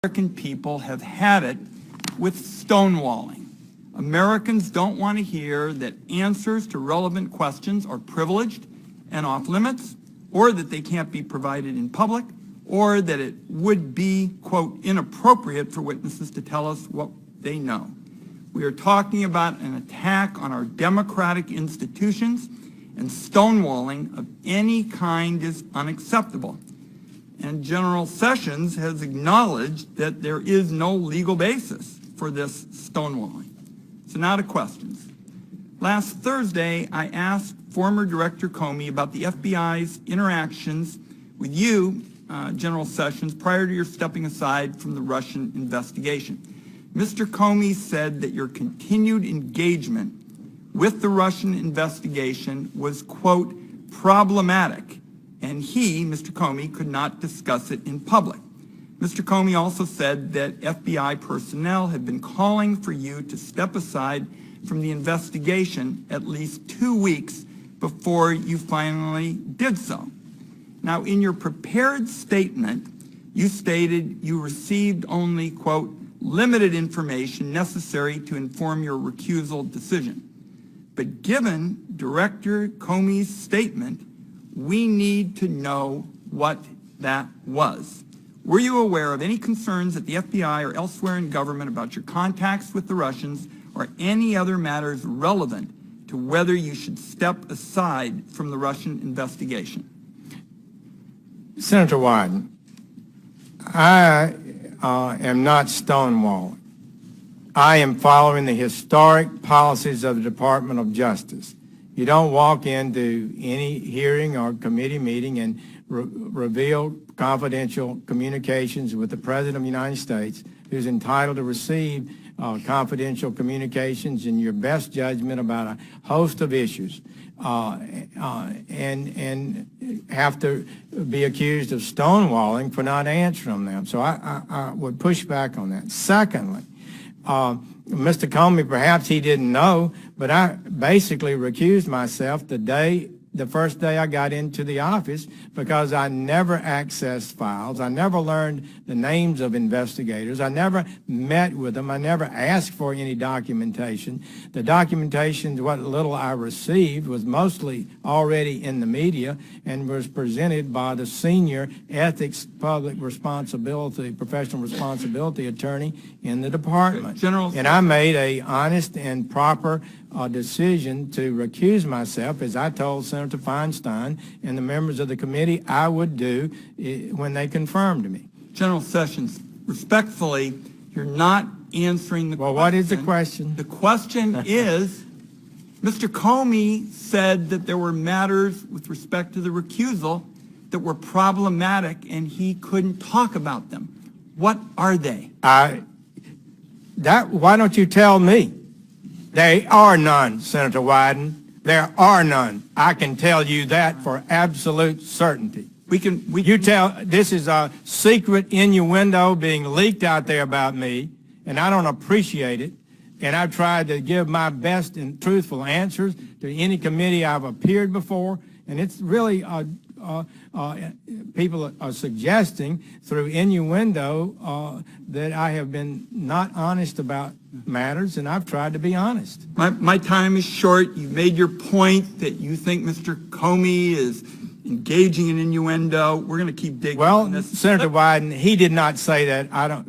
American people have had it with stonewalling. Americans don't want to hear that answers to relevant questions are privileged and off limits, or that they can't be provided in public, or that it would be, quote, inappropriate for witnesses to tell us what they know. We are talking about an attack on our democratic institutions, and stonewalling of any kind is unacceptable. And General Sessions has acknowledged that there is no legal basis for this stonewalling. So now to questions. Last Thursday, I asked former Director Comey about the FBI's interactions with you, General Sessions, prior to your stepping aside from the Russian investigation. Mr. Comey said that your continued engagement with the Russian investigation was, quote, problematic, and he, Mr. Comey, could not discuss it in public. Mr. Comey also said that FBI personnel had been calling for you to step aside from the investigation at least 2 weeks before you finally did so. Now, in your prepared statement, you stated you received only, quote, limited information necessary to inform your recusal decision. But given Director Comey's statement, we need to know what that was. Were you aware of any concerns at the FBI or elsewhere in government about your contacts with the Russians or any other matters relevant to whether you should step aside from the Russian investigation? Senator Wyden, I am not stonewalling. I am following the historic policies of the Department of Justice. You don't walk into any hearing or committee meeting and reveal confidential communications with the President of the United States, who's entitled to receive confidential communications in your best judgment about a host of issues, and have to be accused of stonewalling for not answering them. So I would push back on that. Secondly, Mr. Comey, perhaps he didn't know, but I basically recused myself the first day I got into the office because I never accessed files. I never learned the names of investigators. I never met with them. I never asked for any documentation. The documentation, what little I received, was mostly already in the media and was presented by the senior ethics, public responsibility, professional responsibility attorney in the department. And I made a honest and proper decision to recuse myself, as I told Senator Feinstein and the members of the committee I would do when they confirmed me. General Sessions, respectfully, you're not answering the question. Well, what is the question? The question is, Mr. Comey said that there were matters with respect to the recusal that were problematic and he couldn't talk about them. What are they? Why don't you tell me? They are none, Senator Wyden. There are none. I can tell you that for absolute certainty. This is a secret innuendo being leaked out there about me, and I don't appreciate it. And I've tried to give my best and truthful answers to any committee I've appeared before, and it's really people are suggesting through innuendo that I have been not honest about matters, and I've tried to be honest. My time is short. You've made your point that you think Mr. Comey is engaging in innuendo. We're going to keep digging on this. Senator Wyden, he did not say that.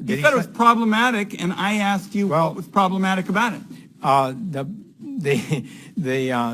He said it was problematic, and I asked you what was problematic about it.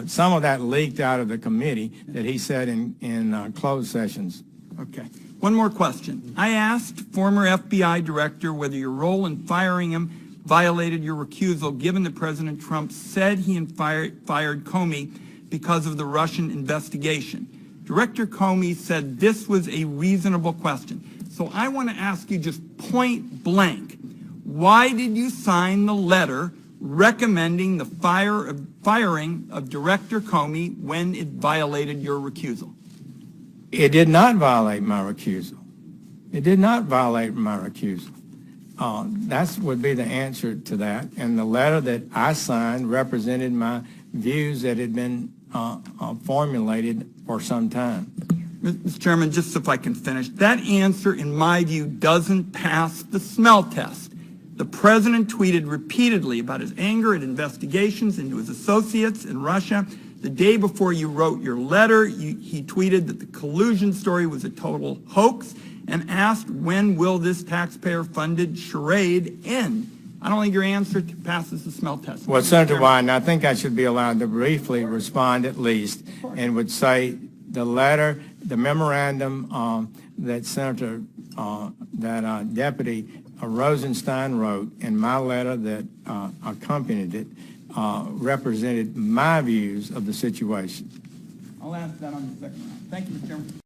Some of that leaked out of the committee that he said in closed sessions. Okay. One more question. I asked former FBI director whether your role in firing him violated your recusal, given that President Trump said he fired Comey because of the Russian investigation. Director Comey said this was a reasonable question. So I want to ask you just point blank, why did you sign the letter recommending the firing of Director Comey when it violated your recusal? It did not violate my recusal. It did not violate my recusal. That would be the answer to that. And the letter that I signed represented my views that had been formulated for some time. Mr. Chairman, just if I can finish, that answer, in my view, doesn't pass the smell test. The president tweeted repeatedly about his anger at investigations into his associates in Russia. The day before you wrote your letter, he tweeted that the collusion story was a total hoax and asked, when will this taxpayer-funded charade end? I don't think your answer passes the smell test. Well, Senator Wyden, I think I should be allowed to briefly respond at least, and would say the letter, the memorandum that Deputy Rosenstein wrote, and my letter that accompanied it, represented my views of the situation. I'll ask that on the second round. Thank you, Mr. Chairman.